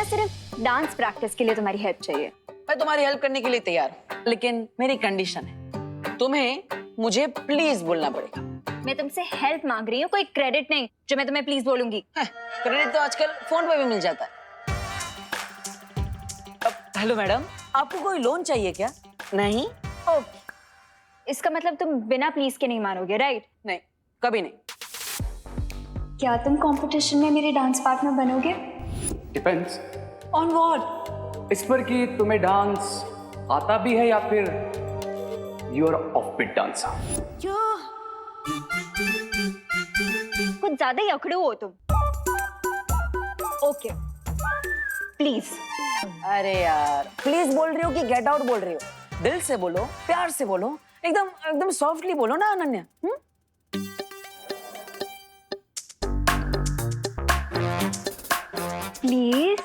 ना सिर्फ dance practice के लिए तुम्हारी हेल्प चाहिए। मैं तुम्हारी हेल्प करने के लिए तैयार हूँ, लेकिन मेरी कंडीशन है, तुम्हें मुझे प्लीज बोलना पड़ेगा। मैं तुमसे हेल्प मांग रही हूँ, कोई क्रेडिट नहीं जो मैं तुम्हें प्लीज बोलूंगी। क्रेडिट तो आजकल फोन पे भी मिल जाता है। हेलो मैडम, आपको कोई लोन चाहिए क्या? नहीं? ओके, इसका मतलब तुम बिना प्लीज के नहीं मानोगे, राइट? नहीं, कभी नहीं। क्या तुम कंपटीशन में मेरे डांस पार्टनर बनोगे? Depends on what? इस पर कि तुम्हें डांस आता भी है या फिर you are off beat dancer. कुछ ज्यादा ही अकड़ू हो तुम। Okay please. अरे यार, प्लीज बोल रही हो कि गेट आउट बोल रही हो? दिल से बोलो, प्यार से बोलो, एकदम एकदम सॉफ्टली बोलो ना अनन्या। प्लीज।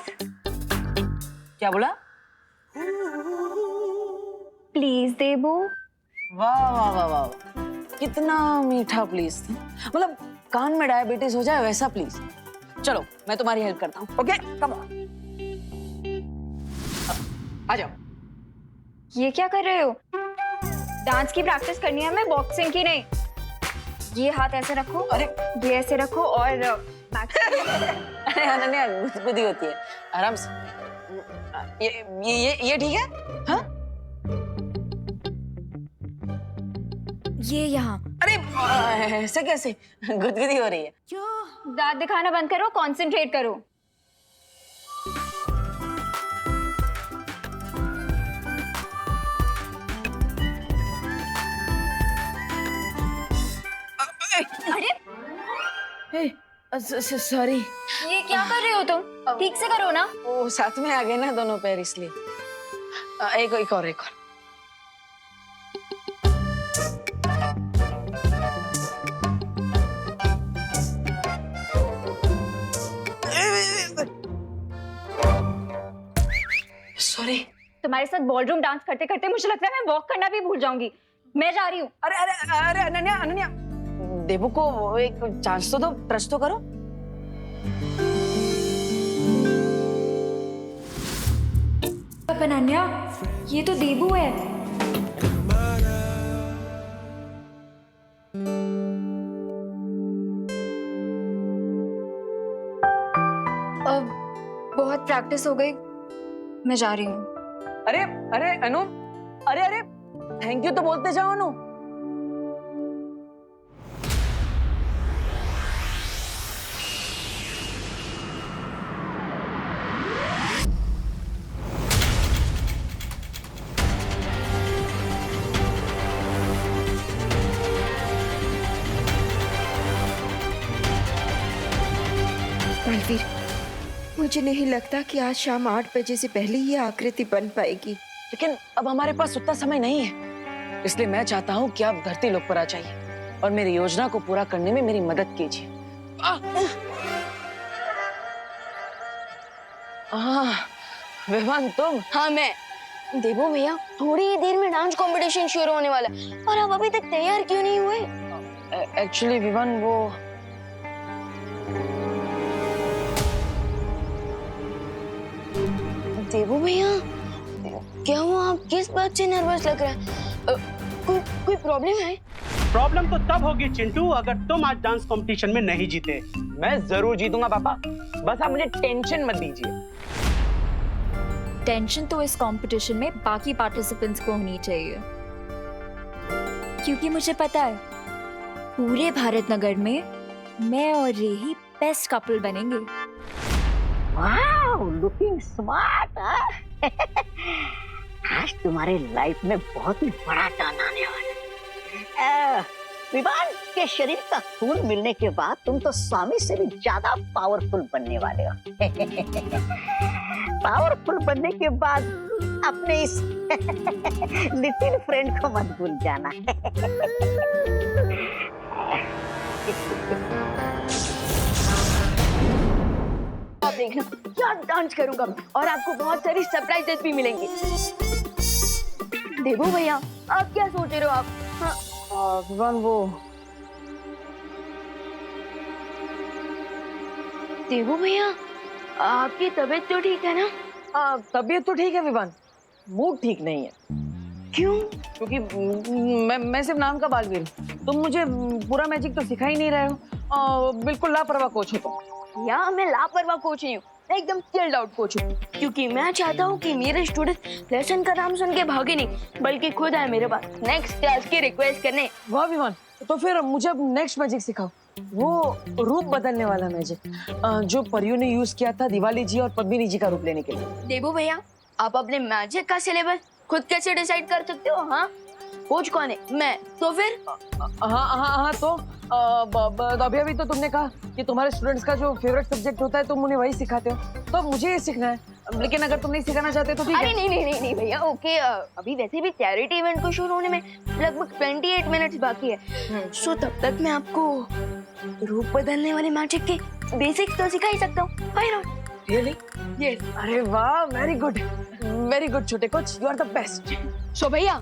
क्या बोला? प्लीज देबू। वाह वाह वाह वाह, कितना मीठा प्लीज था। मतलब कान में डायबिटीज हो जाए वैसा प्लीज। चलो मैं तुम्हारी हेल्प करता हूँ। ओके कम ऑन, आ जाओ। ये क्या कर रहे हो? डांस की प्रैक्टिस करनी है, मैं बॉक्सिंग की नहीं। ये हाथ ऐसे रखो, अरे ये ऐसे रखो और अरे अनन्या, गुदगुदी होती है, आराम से। ये ठीक है? हाँ? ये यहाँ। अरे ऐसे कैसे? गुदगुदी हो रही है। दांत दिखाना बंद करो, कंसंट्रेट करो। अरे सॉरी। ये क्या कर रहे हो तुम? ठीक से करो ना। वो साथ में आ गए ना दोनों पैर, इसलिए। एक और। सॉरी। तुम्हारे साथ बॉलरूम डांस करते करते मुझे लगता है मैं वॉक करना भी भूल जाऊंगी। मैं जा रही हूँ। अरे अनन्या, देवू को एक चांस तो दो, ट्रस्ट तो करो। अनन्या, ये तो देबू है। अब बहुत प्रैक्टिस हो गई, मैं जा रही हूँ। अरे अनु, अरे थैंक यू तो बोलते जाओ अनु। बलवीर, मुझे नहीं लगता कि आज शाम 8 बजे से पहले ये आकृति बन पाएगी। लेकिन अब हमारे पास उतना समय नहीं है, इसलिए मैं चाहता हूँ कि आप धरती लोक पर आ जाइए और मेरी योजना को पूरा करने में मेरी मदद कीजिए। विवान तुम? हाँ मैं। देवो भैया, थोड़ी ही देर में डांस कंपटीशन शुरू होने वाला है और आप अभी तक तैयार क्यों नहीं हुए? एक्चुअली विवान, वो देवो भैया, क्या हुआ? आप किस बात से नर्वस लग रहा है? कोई प्रॉब्लम है? प्रॉब्लम तो तब होगी चिंटू, अगर तुम आज डांस कंपटीशन में नहीं जीते। मैं जरूर जीतूंगा पापा, बस आप मुझे टेंशन मत दीजिए। टेंशन तो इस कंपटीशन में बाकी पार्टिसिपेंट्स को होनी चाहिए, क्योंकि मुझे पता है पूरे भारत नगर में मैं और रेही बेस्ट कपल बनेंगे। Wow, looking smart. आज तुम्हारे लाइफ में बहुत ही बड़ा टर्न आने वाला है। विवान के शरीर का खून मिलने के बाद तुम तो स्वामी से भी ज्यादा पावरफुल बनने वाले हो। पावरफुल बनने के बाद अपने इस लिटिल फ्रेंड को मत भूल जाना। आप देखना क्या डांस करूंगा मैं, और आपको बहुत सारी सरप्राइजेस भी मिलेंगे। देवो भैया, आप क्या सोच रहे हो आप? हाँ। विवान, वो देवो भैया, आपकी तबीयत तो ठीक है ना? तबीयत तो ठीक है विवान, मूड ठीक नहीं है। क्यों? क्योंकि मैं सिर्फ नाम का बालवीर हूँ। तुम मुझे पूरा मैजिक तो सिखा ही नहीं रहे हो। बिल्कुल लापरवाह कोच हो तुम। या मैं लापरवाह कोच नहीं हूँ, मैं एकदम चिल्ड आउट कोच हूँ, क्योंकि मैं चाहता हूँ कि मेरे स्टूडेंट लेसन का नाम सुन के भागे नहीं, बल्कि खुद आए मेरे पास नेक्स्ट क्लास की रिक्वेस्ट करने। वाह विवान, तो फिर मुझे अब नेक्स्ट मैजिक सिखाओ, वो रूप बदलने वाला मैजिक जो परियों ने यूज किया था दिवाली जी और पद्मिनी जी का रूप लेने के लिए। देबू भैया, आप अपने मैजिक का सिलेबस खुद कैसे डिसाइड कर सकते हो? हाँ, कोच कौन है? मैं। तो फिर हाँ तो अभी तो तुमने कहा कि तुम्हारे स्टूडेंट्स का जो फेवरेट सब्जेक्ट होता है तुम उन्हें वही सिखाते हो, तो अब मुझे ये सीखना है। लेकिन अगर तुम नहीं सिखाना चाहते तो ठीक है। अरे नहीं भैया, ओके। अभी वैसे भी चैरिटी इवेंट को शुरू होने में लगभग 28 मिनट्स बाकी है, सो तब तक मैं आपको रूप बदलने वाले मैजिक के बेसिक्स तो सिखा ही सकता हूँ। Why not? रियली? यस। अरे वाह, वेरी गुड छोटे coach, you are the best. So भैया,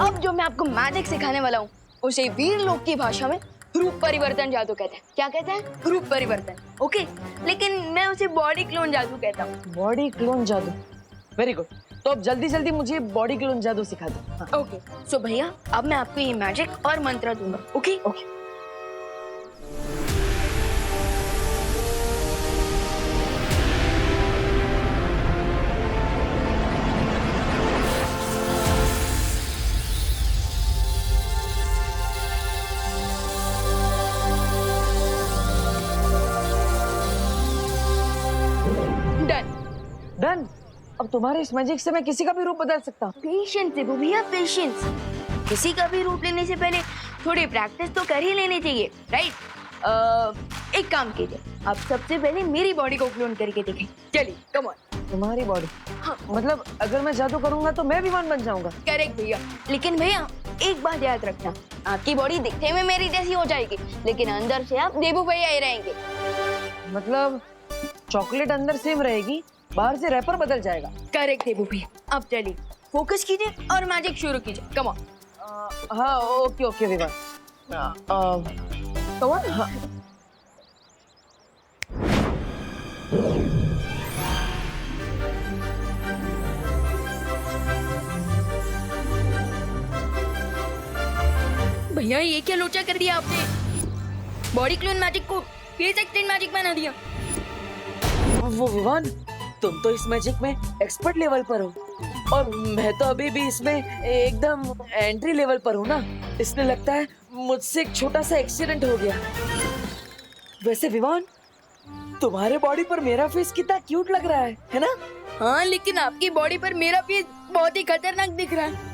अब जो मैं आपको मैजिक सिखाने वाला हूँ उसे वीर लोग की भाषा में रूप परिवर्तन जादू कहते हैं। क्या कहते हैं? रूप परिवर्तन। ओके, लेकिन मैं उसे बॉडी क्लोन जादू कहता हूँ। बॉडी क्लोन जादू, वेरी गुड। तो अब जल्दी मुझे बॉडी क्लोन जादू सिखा दो। हाँ। ओके, सो भैया अब मैं आपको ये मैजिक और मंत्र दूंगा। Okay okay. डन। अब तुम्हारे इस मैजिक से मैं किसी का भी रूप बदल सकता हूँ। पेशेंस देखो भैया, पेशेंस। किसी का भी रूप लेने से पहले थोड़ी प्रैक्टिस तो कर ही लेनी चाहिए, राइट? एक काम कीजिए, आप सबसे पहले मेरी बॉडी को क्लोन करके देखें। चलिए, कम ऑन। तुम्हारी बॉडी? हाँ। मतलब अगर मैं जादू करूंगा तो मैं विमान बन जाऊंगा? करेक्ट भैया, लेकिन भैया एक बात याद रखना, आपकी बॉडी दिखने में मेरी जैसी हो जाएगी, लेकिन अंदर से आप देबू भैया ही रहेंगे। मतलब चॉकलेट अंदर सेम रहेगी, बाहर से रैपर बदल जाएगा। करेक्ट देबू भैया। अब चलिए, फोकस कीजिए और मैजिक शुरू कीजिए। Come on. हाँ ओके विवान, कम ऑन। हाँ। भैया ये क्या लोचा कर दिया आपने? बॉडी क्लोन मैजिक को फेस एक्सटेंड मैजिक बना दिया। वो विवान, तुम तो इस मैजिक में एक्सपर्ट लेवल पर हो और मैं तो अभी भी इसमें एकदम एंट्री लेवल पर हूँ ना, इसलिए लगता है मुझसे एक छोटा सा एक्सीडेंट हो गया। वैसे विवान, तुम्हारे बॉडी पर मेरा फेस कितना क्यूट लग रहा है ना? हाँ, लेकिन आपकी बॉडी पर मेरा फेस बहुत ही खतरनाक दिख रहा है।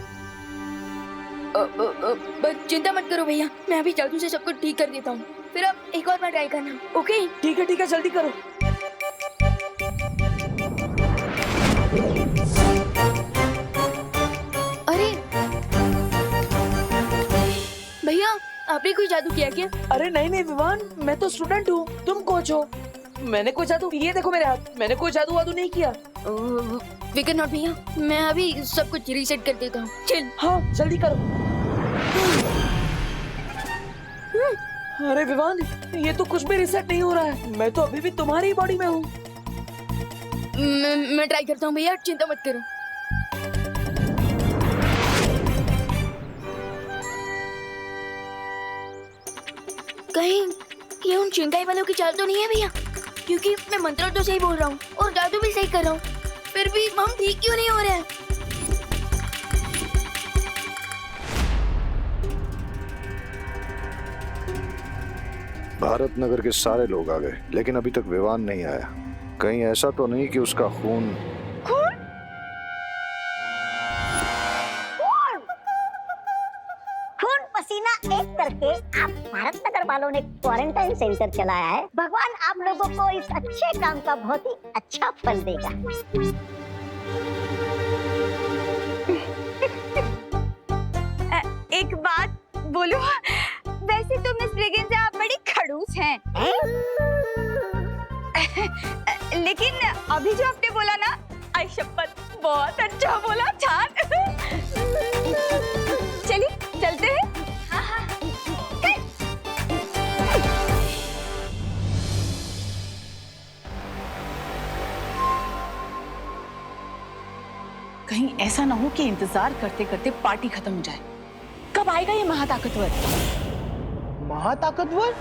बस चिंता मत करो भैया, मैं अभी जादू से सब कुछ ठीक कर देता हूँ, फिर आप एक और बार ट्राई करना। ओके? ठीक है, जल्दी करो। अरे भैया, आपने कोई जादू किया क्या? अरे नहीं विवान, मैं तो स्टूडेंट हूँ, तुम कोच हो। मैंने कोई जादू, ये देखो मेरे हाथ, मैंने कोई जादू वादू नहीं किया। विकेट नॉट भैया, मैं अभी सब कुछ रीसेट कर देता हूँ। चल। हाँ जल्दी करो। अरे विवान, ये तो कुछ भी रीसेट नहीं हो रहा है, मैं तो अभी भी तुम्हारी बॉडी में हूँ। मैं ट्राई करता हूँ भैया, चिंता मत करो। कहीं ये उन चिंगाई वालों की चाल तो नहीं है भैया? क्योंकि मैं मंत्र तो सही बोल रहा हूँ और जादू भी सही कर रहा हूँ, फिर भी हम ठीक क्यों नहीं हो रहे हैं? भारत नगर के सारे लोग आ गए, लेकिन अभी तक विवान नहीं आया। कहीं ऐसा तो नहीं कि उसका खून पसीना एक करके आप भारत नगर वालों ने क्वारंटाइन सेंटर चलाया है। भगवान आप लोगों को इस अच्छे काम का बहुत ही अच्छा फल देगा। एक बात बोलूं, वैसे तो मिस ब्रिगेंस आप बड़ी खड़ूस हैं। लेकिन अभी जो आपने बोला ना, आई शपथ बहुत अच्छा बोला, छान। चलिए चलते हैं। कहीं ऐसा ना हो कि इंतजार करते करते पार्टी खत्म हो जाए। कब आएगा ये महाताकतवर? महाताकतवर?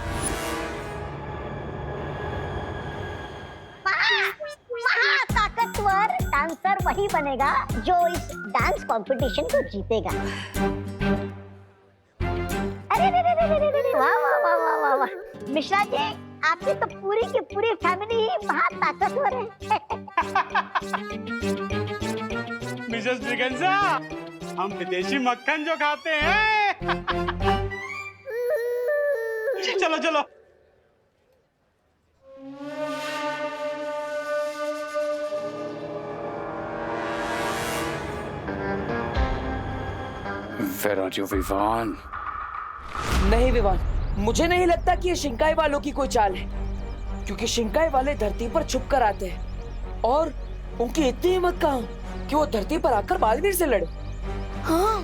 महाताकतवर डांसर वही बनेगा जो इस डांस कंपटीशन को जीतेगा। अरे वाह वाह वाह वाह वाह वाह, मिश्रा जी आपकी तो पूरी की पूरी फैमिली ही महाताकतवर है। मिसेस ब्रिगेंजा, हम विदेशी मक्खन जो खाते हैं। चलो चलो। Where are you, Vivaan? नहीं विवान, मुझे नहीं लगता कि ये शिंकाई वालों की कोई चाल है, क्योंकि शिंकाई वाले धरती पर छुप कर आते हैं और उनकी इतनी हिम्मत कहाँ कि वो धरती पर आकर बालवीर से लड़े। हाँ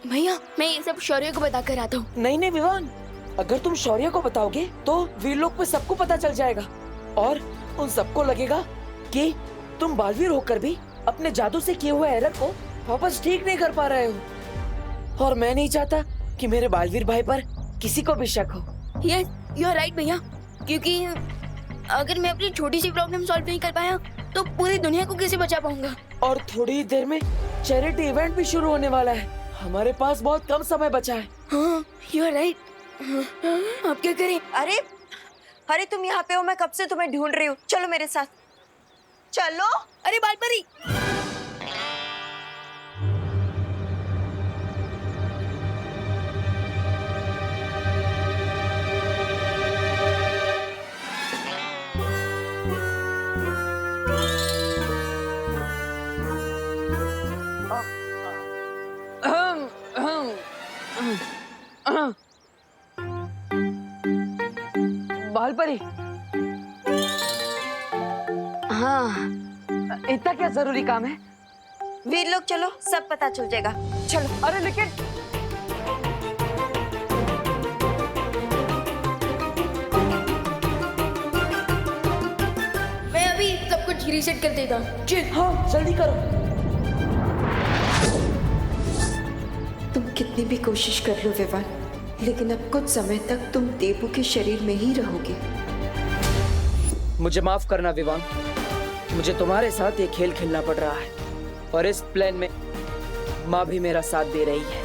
भैया, मैं ये सब शौर्य को बता कर आता हूँ। नहीं नहीं विवान, अगर तुम शौर्य को बताओगे तो वीरलोक पे सबको पता चल जाएगा और उन सबको लगेगा कि तुम बालवीर होकर भी अपने जादू से किए हुए एरर को वापस ठीक नहीं कर पा रहे हो, और मैं नहीं चाहता कि मेरे बालवीर भाई पर किसी को भी शक हो। यस, यू आर राइट भैया, क्योंकि अगर मैं अपनी छोटी सी प्रॉब्लम सॉल्व नहीं कर पाया तो पूरी दुनिया को कैसे बचा पाऊंगा। और थोड़ी ही देर में चैरिटी इवेंट भी शुरू होने वाला है, हमारे पास बहुत कम समय बचा है। हाँ, यू आर राइट। आप क्या करें? अरे अरे तुम यहाँ पे हो, मैं कब से तुम्हें ढूंढ रही हूँ, चलो मेरे साथ चलो। अरे बालपरी, बालपरी, हाँ इतना क्या जरूरी काम है? वीरलोक चलो, सब पता चल जाएगा, चलो। अरे लेकिन मैं अभी सब कुछ रीसेट कर देता हूँ। हाँ जल्दी करो। तुम कितनी भी कोशिश कर लो विवान, लेकिन अब कुछ समय तक तुम देवू के शरीर में ही रहोगे। मुझे माफ करना विवान, मुझे तुम्हारे साथ ये खेल खेलना पड़ रहा है और इस प्लान में माँ भी मेरा साथ दे रही है,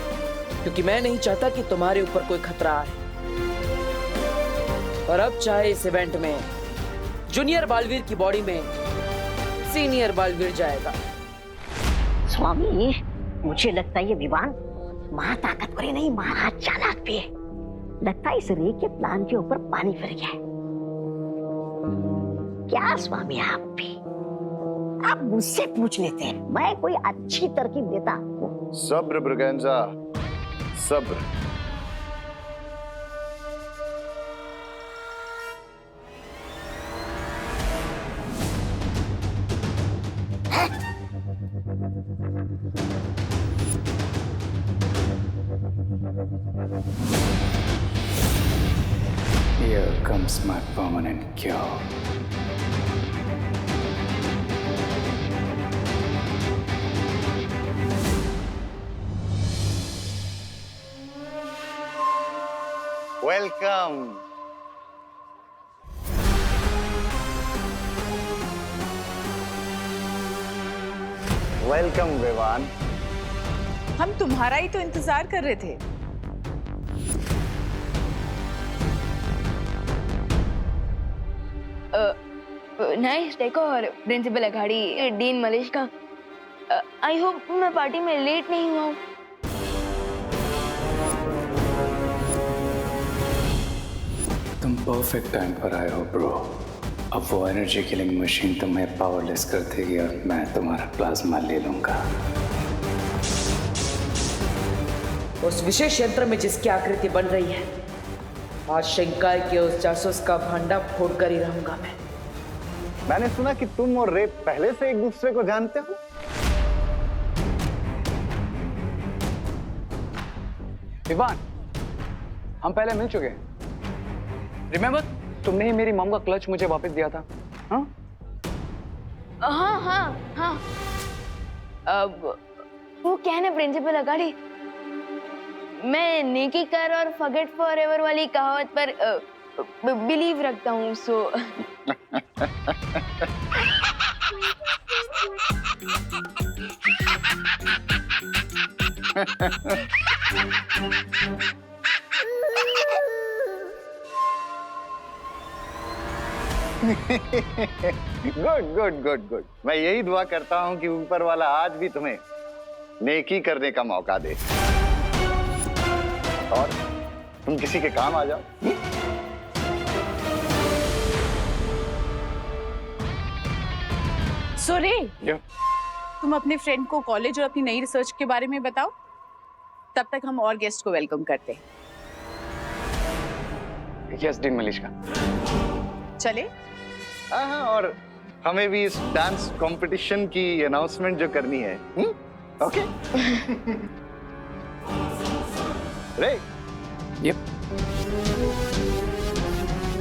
क्योंकि मैं नहीं चाहता कि तुम्हारे ऊपर कोई खतरा आए। और अब चाहे इस इवेंट में जूनियर बालवीर की बॉडी में सीनियर बालवीर जाएगा। स्वामी, मुझे लगता है ये विवान महाताकतवर ही नहीं, महा चालाक भी है। लगता है इस रे के प्लान के ऊपर पानी फिर गया है। क्या स्वामी, आप भी आप मुझसे पूछ लेते हैं, मैं कोई अच्छी तरकीब देता आपको। सब्र ब्रिगेंजा, सब्र। Here comes my permanent cure. Welcome. Welcome Vivaan. हम तुम्हारा ही तो इंतजार कर रहे थे। Nice decor, principal Akhadi, dean Malesh का। आई होप मैं पार्टी में लेट नहीं हुआ हूँ। तुम परफेक्ट टाइम पर आए हो ब्रो। अब वो एनर्जी किलिंग मशीन तुम्हें पावरलेस कर देगी और मैं तुम्हारा प्लाज्मा ले लूंगा। उस विशेष यंत्र में जिसकी आकृति बन रही है, आज शिंकाई के उस जासूस का भांडा फोड़कर ही रहूंगा मैं। मैंने सुना कि तुम और रे पहले से एक दूसरे को जानते हो। विवान, हम पहले मिल चुके हैं। रिमेम्बर, तुमने ही मेरी मॉम का क्लच मुझे वापस दिया था। हाँ हाँ हाँ हाँ। वो क्या है ना प्रिंसिपल अगाड़ी, मैं नेकी कर और फॉरगेट फॉरएवर वाली कहावत पर बिलीव रखता हूँ, so good good good good. मैं यही दुआ करता हूं कि ऊपर वाला आज भी तुम्हें नेकी करने का मौका दे और तुम किसी के काम आ जाओ। सो रे, तुम अपने फ्रेंड को कॉलेज और अपनी नई रिसर्च के बारे में बताओ, तब तक हम और गेस्ट को वेलकम करते हैं। Yes dean Malishka. चले? हाँ, और हमें भी इस डांस कंपटीशन की अनाउंसमेंट जो करनी है। ओके। रे, yup.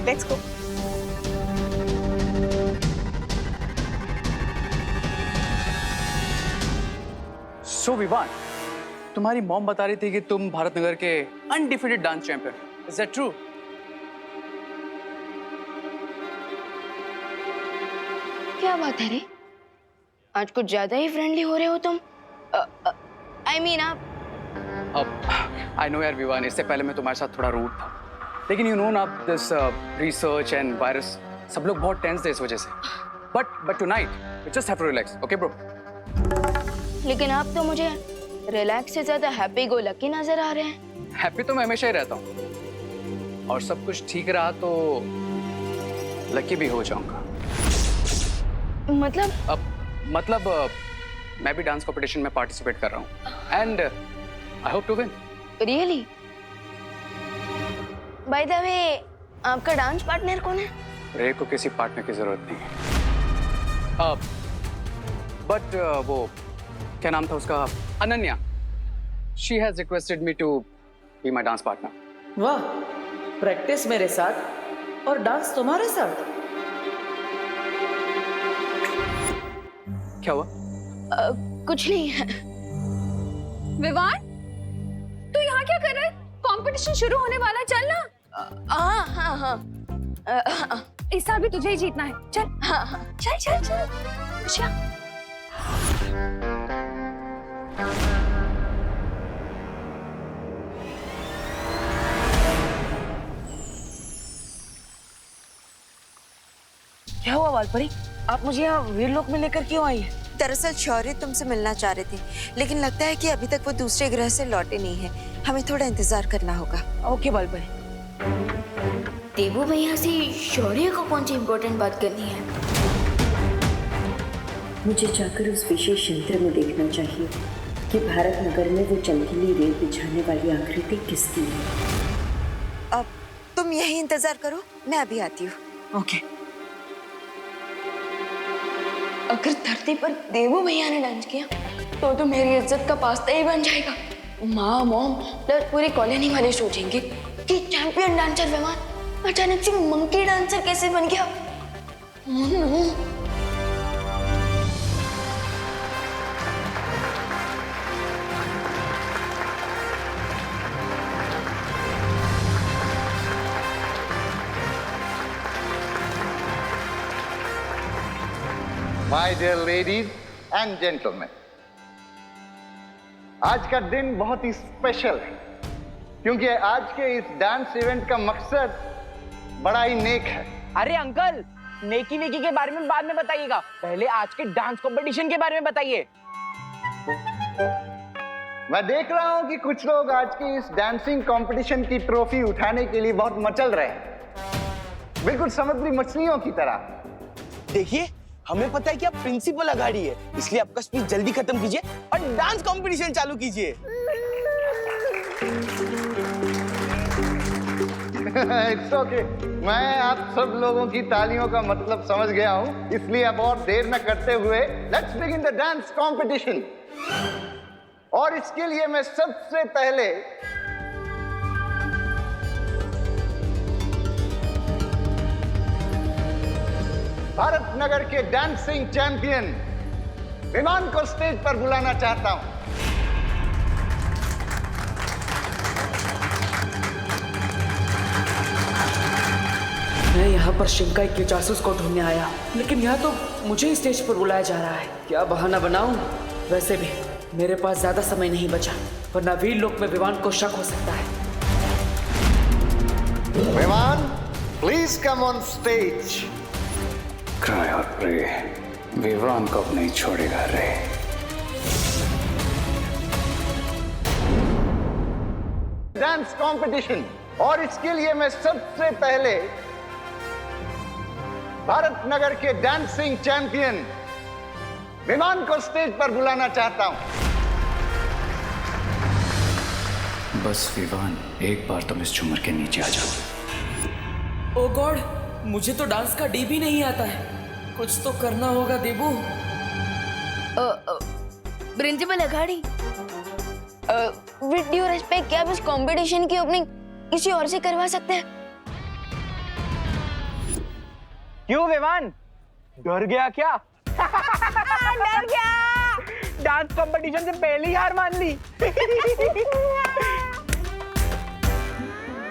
Let's go. So Vivaan, तुम्हारी मॉम बता रही थी कि तुम भारत नगर के undefeated dance champion, is that true? क्या बात है रे, आज कुछ ज्यादा ही फ्रेंडली हो रहे हो तुम। आई मीन आप। अब आई नो यार विवान, इससे पहले मैं तुम्हारे साथ थोड़ा रूड था, लेकिन यू नो ना दिस रिसर्च एंड वायरस, सब लोग बहुत टेंस थे इस वजह से। But tonight we just have to relax, okay bro? लेकिन आप तो मुझे रिलैक्स से ज्यादा हैप्पी गो लकी नजर आ रहे हैं। हैप्पी तो मैं हमेशा ही रहता हूँ, और सब कुछ ठीक रहा तो लकी भी हो जाऊंगा। मतलब मैं भी डांस कंपटीशन में पार्टिसिपेट कर रहा हूँ and I hope to win. Really? By the way, आपका डांस पार्टनर कौन है? रे को किसी पार्टनर की जरूरत नहीं है। बट वो क्या नाम था उसका, Ananya, she has requested me to be my dance partner. वाह, प्रैक्टिस मेरे साथ और डांस तुम्हारे साथ? क्या हुआ? कुछ नहीं है। विवान, तू यहाँ क्या कर रहा है? कंपटीशन शुरू होने वाला है, चल ना। हाँ। इस साल भी तुझे ही जीतना है, चल। हाँ। चल चल चल चल। क्या हुआ वालपरी, आप मुझे यहाँ वीरलोक में लेकर क्यों आई है? दरअसल शौर्य तुमसे मिलना चाह रहे थे, लेकिन लगता है कि अभी तक वो दूसरे ग्रह से लौटे नहीं है। हमें थोड़ा इंतजार करना होगा। ओके वालपरी। देवू भैया से शौर्य को कौन सी इम्पोर्टेंट बात करनी है? मुझे जाकर उस विशेष यंत्र में देखना चाहिए कि भारत नगर में वो चमकीली रेत बिछाने वाली आकृति किसकी है। अब तुम यही इंतजार करो, मैं अभी आती हूँ। ओके। अगर धरती पर देवू भैया ने डांस किया तो मेरी इज्जत का पास्ता ही बन जाएगा। माँ, मॉम प्लस पूरी कॉलोनी वाले सोचेंगे कि चैंपियन डांसर विमान अचानक से मंकी डांसर कैसे बन गया। My dear ladies and gentleman, आज का दिन बहुत ही स्पेशल है क्योंकि आज के इस डांस इवेंट का मकसद बड़ा ही नेक है। अरे अंकल, नेकी वेकी के बारे में बाद में बताइएगा, पहले आज के डांस कंपटीशन के बारे में बताइए। मैं देख रहा हूं कि कुछ लोग आज की इस डांसिंग कंपटीशन की ट्रॉफी उठाने के लिए बहुत मचल रहे हैं, बिल्कुल समुद्री मछलियों की तरह। देखिए, हमें पता है कि आप प्रिंसिपल अगाड़ी है, इसलिए आपका स्पीच जल्दी खत्म कीजिए और डांस कंपटीशन चालू कीजिए। इट्स ओके, मैं आप सब लोगों की तालियों का मतलब समझ गया हूं, इसलिए अब और देर न करते हुए let's begin the dance competition. और इसके लिए मैं सबसे पहले भारत नगर के डांसिंग चैंपियन विवान को स्टेज पर बुलाना चाहता हूं। मैं यहाँ पर शिंकाई के जासूस को ढूंढने आया, लेकिन यहाँ तो मुझे ही स्टेज पर बुलाया जा रहा है। क्या बहाना बनाऊं? वैसे भी मेरे पास ज्यादा समय नहीं बचा, वरना वीर लोक में विवान को शक हो सकता है। Vivaan, please come on stage. Cry और प्रे, विवान को अब नहीं छोड़ेगा रे। डांस कंपटीशन, और इसके लिए मैं सबसे पहले भारत नगर के डांसिंग चैंपियन विमान को स्टेज पर बुलाना चाहता हूं। बस विवान, एक बार तुम इस झूमर के नीचे आ जाओ। ओ गॉड, मुझे तो डांस का डी भी नहीं आता है। कुछ तो करना होगा Debu. Principal Aghadi, with due respect, क्या आप इस कंपटीशन की ओपनिंग किसी और से करवा सकते हैं? क्यों विवान, डर गया क्या? डर गया। डांस कंपटीशन से पहले ही हार मान ली।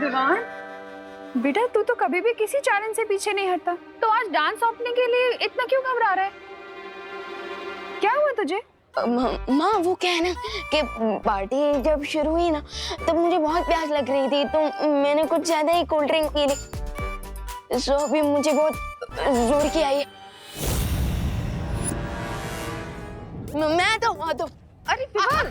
विवान बेटा, तू तो कभी भी किसी चैलेंज से पीछे नहीं हटता, तो आज डांस ओपनिंग के लिए इतना क्यों घबरा रहा है? क्या हुआ तुझे? माँ, वो क्या है ना कि पार्टी जब शुरू हुई ना, तब मुझे बहुत प्यास लग रही थी, तो मैंने कुछ ज्यादा ही कोल्ड ड्रिंक पी ली। सो अभी मुझे बहुत जोर की आई है। मैं तो अरे विवान!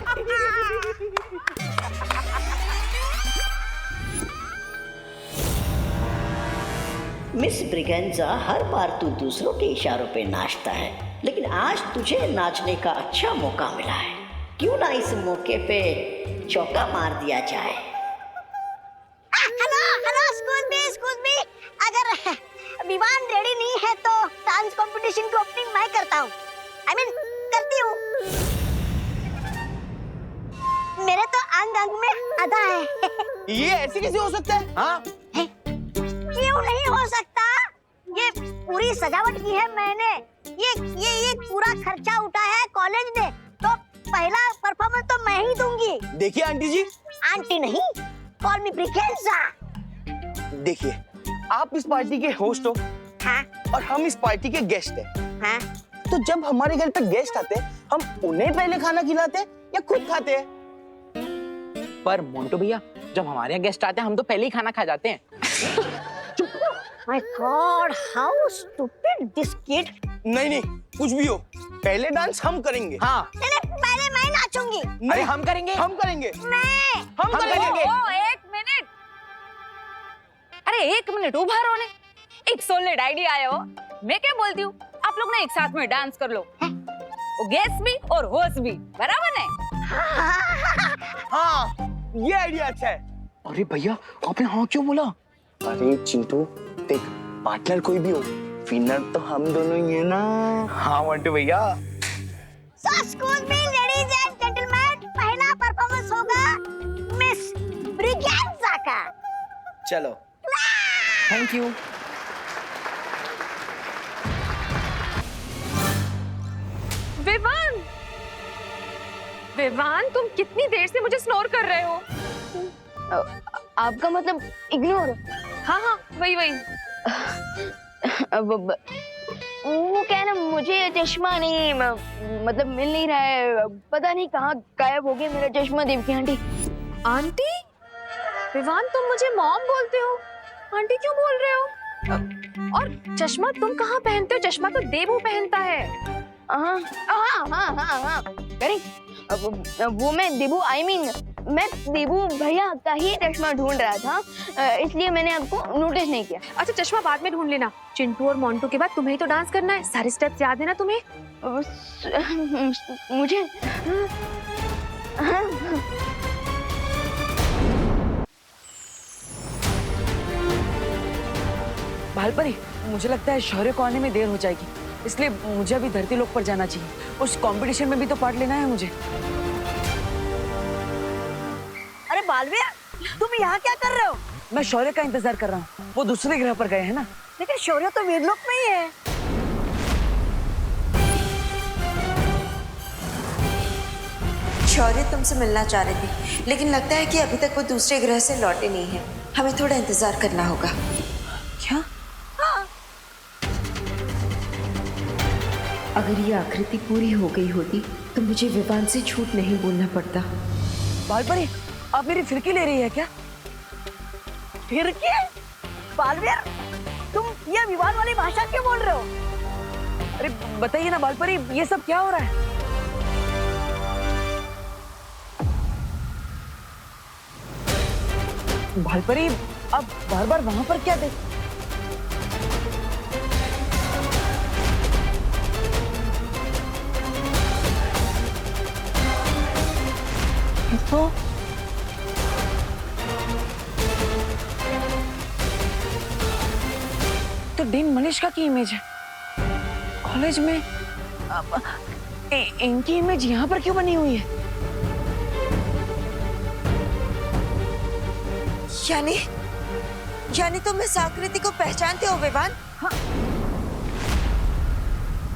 मिस ब्रिगेंजा, हर बार तू दूसरों के इशारों पे नाचता है, लेकिन आज तुझे नाचने का अच्छा मौका मिला है। क्यों ना इस मौके पे चौका मार दिया जाए? हेलो, एक्सक्यूज मी, अगर विवान रेडी नहीं है तो डांस कंपटीशन की ओपनिंग मैं करता हूँ। करती हूँ। मेरे तो अंग अंग में अदा है। ये ऐसे कैसे हो सकता है? हाँ? क्यों नहीं हो सकता? ये पूरी सजावट की है मैंने। ये पूरा खर्चा उठाया है कॉलेज ने, तो पहला परफॉर्मेंस तो मैं ही दूंगी। देखिए आंटी जी। आंटी नहीं, कॉल मी ब्रिगेंजा। देखिए, आप इस पार्टी के होस्ट हो। हाँ? और हम इस पार्टी के गेस्ट हैं। हाँ? तो जब हमारे घर पे गेस्ट आते हैं, हम उन्हें पहले खाना खिलाते हैं या खुद खाते हैं? पर मोंटो भैया, जब हमारे यहाँ गेस्ट आते हैं, हम तो पहले ही खाना खा जाते हैं। My God, how stupid this kid! नहीं, कुछ भी हो, पहले डांस हम करेंगे। हाँ। नहीं, पहले मैं नाचूंगी। अरे हम करेंगे। हम करेंगे। हम करेंगे। एक मिनट, अरे एक मिनट, उभा रहो ने। एक सॉलिड आइडिया आया हो। मैं क्या बोलती हूँ, आप लोग ना एक साथ में डांस कर लो। वो गेस्ट भी और होस्ट भी, बराबर है? हाँ, ये आइडिया अच्छा है। अरे भैया, आपने हाँ क्यों बोला? अरे चिंटू, देख, पार्टनर कोई भी हो, विनर तो हम दोनों ही है ना। हाँ मोंटू भैया। So excuse me, ladies and gentlemen, पहला परफॉर्मेंस होगा मिस ब्रिगेंजा का। चलो। Thank you. विवान, तुम कितनी देर से मुझे स्नोर कर रहे हो? आपका मतलब इग्नोर? हाँ, वही। वो क्या है ना, मुझे चश्मा नहीं, मतलब मिल नहीं रहा है। पता नहीं कहाँ गायब हो गया मेरा चश्मा। देवकी आंटी। आंटी? विवान, तुम मुझे मॉम बोलते हो, आंटी क्यों बोल रहे हो? और चश्मा तुम कहाँ पहनते हो? चश्मा तो देबू पहनता है। हाँ। वो मैं देबू, मैं देबू भैया का ही चश्मा ढूंढ रहा था, इसलिए मैंने आपको नोटिस नहीं किया। अच्छा, चश्मा बाद में ढूंढ लेना। चिंटू और मोंटू के बाद तुम्हें तो डांस करना है। सारे स्टेप्स याद है ना तुम्हें? मुझे भालपरी, मुझे लगता है शौर्य को आने में देर हो जाएगी, इसलिए मुझे अभी धरती लोक पर जाना चाहिए। उस कंपटीशन में भी तो पार्ट लेना है मुझे। अरे बालवीर, तुम यहाँ क्या कर रहे हो? मैं शौर्य का इंतजार कर रहा हूँ। वो दूसरे ग्रह पर गए हैं ना। लेकिन शौर्य तो वीरलोक में ही है। शौर्य तुमसे मिलना चाह रही थी, लेकिन लगता है कि अभी तक वो दूसरे ग्रह से लौटे नहीं है। हमें थोड़ा इंतजार करना होगा। क्या? अगर ये आकृति पूरी हो गई होती तो मुझे विवान से झूठ नहीं बोलना पड़ता। बालपरी, आप मेरी फिरकी ले रही है क्या? फिरकी? बालवीर, तुम ये विवान वाली भाषा क्यों बोल रहे हो? अरे बताइए ना बालपरी, ये सब क्या हो रहा है? बालपरी, आप बार बार वहां पर क्या देख? तो डीन मनीषा की इमेज है कॉलेज में। इनकी इमेज यहाँ पर क्यों बनी हुई है? यानी तुम इस आकृति को पहचानते हो विवान? हाँ।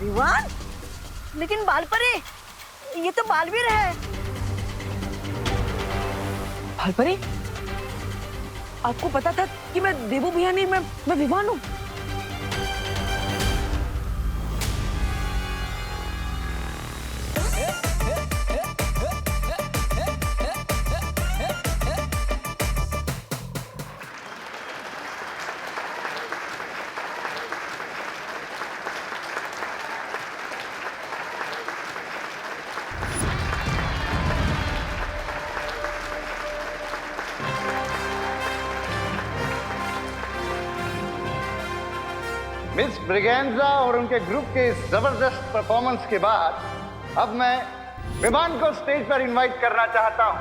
विवान? लेकिन बालपरी, ये तो बालवीर है। बालपरी, आपको पता था कि मैं देवू भैया नहीं, मैं विवान हूँ। मिस ब्रिगेंजा और उनके ग्रुप के इस जबरदस्त परफॉर्मेंस के बाद अब मैं विवान को स्टेज पर इनवाइट करना चाहता हूं।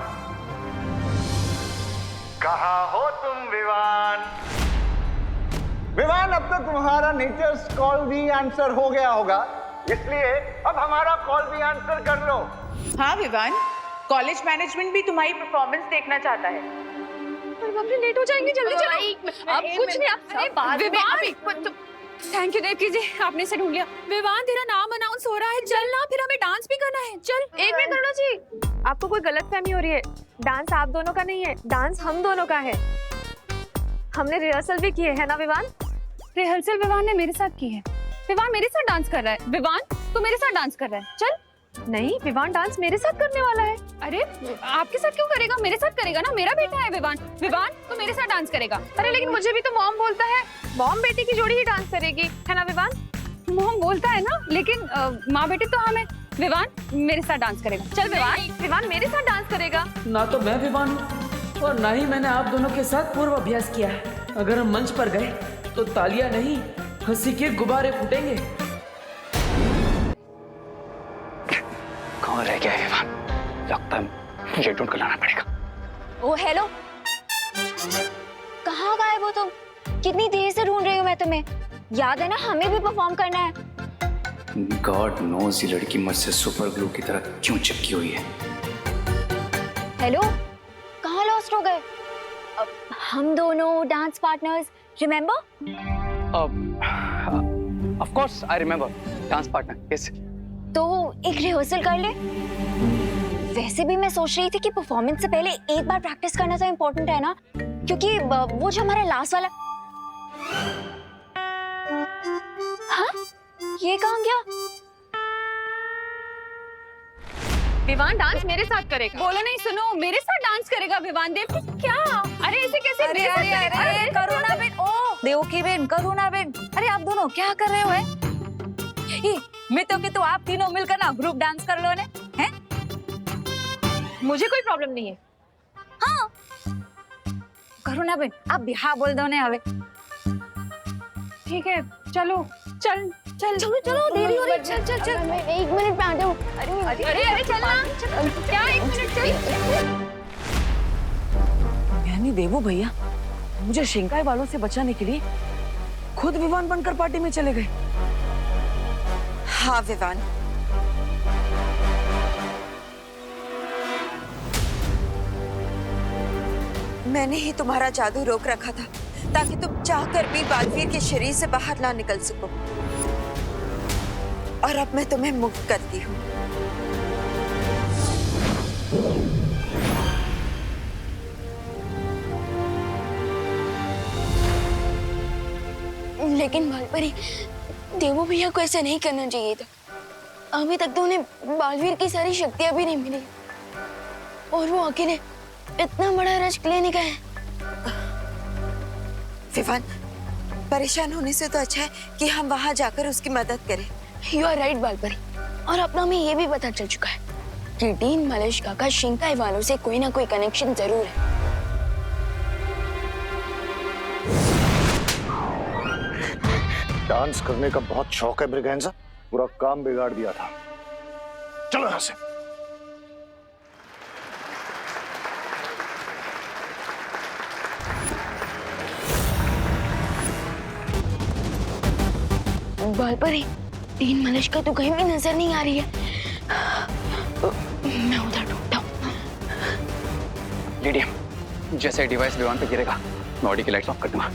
कहाँ हो तुम विवान? विवान, अब तो तुम्हारा नेचर्स कॉल भी आंसर हो गया होगा, इसलिए अब हमारा कॉल भी आंसर कर लो। हाँ विवान, कॉलेज मैनेजमेंट भी तुम्हारी परफॉर्मेंस देखना चाहता है। बाप रे, लेट हो जाएंगे, जल्दी चलो। अब कुछ नहीं, अरे विवान, थैंक यू देवकी जी, आपने इसे ढूंढ लिया। विवान, तेरा नाम अनाउंस हो रहा है, चल ना, फिर हमें डांस भी करना है, चल। एक मिनट करुणा जी, आपको कोई गलतफहमी हो रही है। डांस आप दोनों का नहीं है, डांस हम दोनों का है। हमने रिहर्सल भी की है ना विवान? रिहर्सल विवान ने मेरे साथ की है। विवान मेरे साथ डांस कर रहा है। विवान, तू मेरे साथ डांस कर रहा है, चल। नहीं, विवान डांस मेरे साथ करने वाला है। अरे आपके साथ क्यों करेगा? मेरे साथ करेगा ना, मेरा बेटा है विवान। विवान, तू मेरे साथ डांस करेगा। अरे लेकिन मुझे भी तो मॉम बोलता है, मॉम बेटी की जोड़ी ही डांस करेगी, है ना विवान? मॉम बोलता है ना, लेकिन माँ बेटी तो हमें। विवान मेरे साथ डांस करेगा, चल विवान। विवान मेरे साथ डांस करेगा। ना तो मैं विवान हूँ और ना ही मैंने आप दोनों के साथ पूर्व अभ्यास किया है। अगर हम मंच पर गए तो तालियां नहीं, हंसी के गुब्बारे फूटेंगे। कौन रह गया है विवान? लगता है मुझे ढूंढ कर लाना पड़ेगा। ओ हेलो, कहाँ गायब हो तुम? कितनी देर से ढूंढ रही हूँ मैं तुम्हें। याद है ना, हमें भी परफॉर्म करना है। गॉड नोज़ ये लड़की मुझसे सुपर ग्लू की तरह क्यों चिपकी हुई है। हेलो, कहाँ लॉस्ट हो गए? हम दोनों dance partners, remember? Of course I remember, dance partner. Yes. तो एक रिहर्सल कर ले। वैसे भी मैं सोच रही थी कि परफॉर्मेंस से पहले एक बार प्रैक्टिस करना तो इम्पोर्टेंट है ना, क्योंकि वो जो हमारा लास्ट वाला। हाँ, ये कहाँ गया? विवान डांस मेरे साथ करेगा। बोलो नहीं, सुनो, मेरे साथ डांस करेगा विवान। देव क्या? अरे इसे कैसे मेरे साथ करेगा? अरे करुणा बेन, ओ देवकी बेन, करुणा बेन, अरे आप दोनों क्या कर रहे हो? मैं तो कि तो आप तीनों मिलकर ना ग्रुप डांस कर लो ने, हैं? मुझे कोई प्रॉब्लम नहीं है। हाँ करुणा बेन, आप भी हाँ बोल दो ने हवे। ठीक है, चलो चल चल चलो चलो, देरी हो रही है। चल चल चल, मैं 1 मिनट में आ जाऊँ। अरे अरे अरे चलना, क्या 1 मिनट? चल। यानी देवू भैया मुझे शिंकाई वालों से बचाने के लिए खुद विवान बनकर पार्टी में चले गए। हाँ विवान, मैंने ही तुम्हारा जादू रोक रखा था ताकि तुम चाहकर भी बालवीर के शरीर से बाहर ना निकल सको, और अब मैं तुम्हें मुक्त करती हूँ। लेकिन बालपरी, देवू भैया को ऐसा नहीं करना चाहिए था। अभी तक तो उन्हें बालवीर की सारी शक्तियां भी नहीं मिली और वो अकेले इतना बड़ा रिस्क लेने का है। विवान, परेशान होने से तो अच्छा है कि हम वहां जाकर उसकी मदद करें। You are right Balpari. और अपना में ये भी पता चल चुका है कि डीन मलेशिका का शिंकाई वालों से कोई ना कोई कनेक्शन जरूर है। डांस करने का बहुत शौक है ब्रिगेंजा, पूरा काम बिगाड़ दिया था। चलो यहां से। बालपरी, डीन मलेशिका तो कहीं भी नजर नहीं आ रही है। मैं उधर ढूंढता हूँ। लिडिया, जैसे डिवाइस विमान पे गिरेगा मैं ऑडी की लाइट्स ऑफ कर दूंगा।